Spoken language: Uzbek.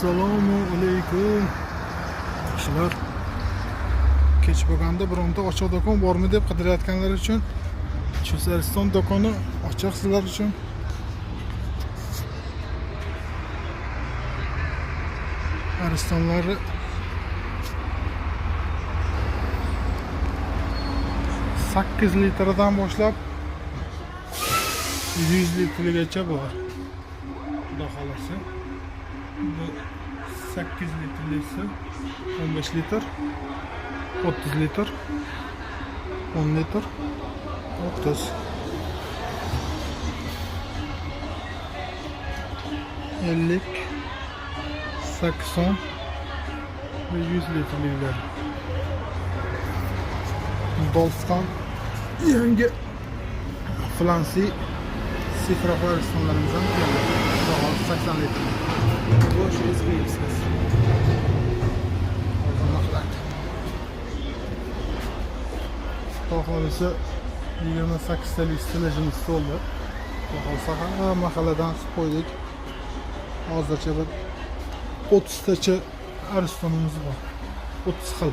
Assalomu alaykum. Kishilar kech bo'lganda bironta ochiq do'kon bormi deb qidirayotganlar uchun Chusariston do'koni ochiq sizlar uchun. Aristonlari 8 litrdan boshlab 100 litrgacha bor. Xudo xolasa. Bu 8 litrlisi 15 litr, 30 litr, 10 litr, 30, 50, 80 ve 100 litrlikler. Dolstan yangi Flansi sifra Aristonlarimizdan keladi. 80 litr. Boş ezgiysiz. To'g'risi 28 talik stilajimiz to'ldi. Xohlasa hamma mahalladan suv qo'ydik. Hozircha bir 30 tacha Aristonimiz bor. 30 xil.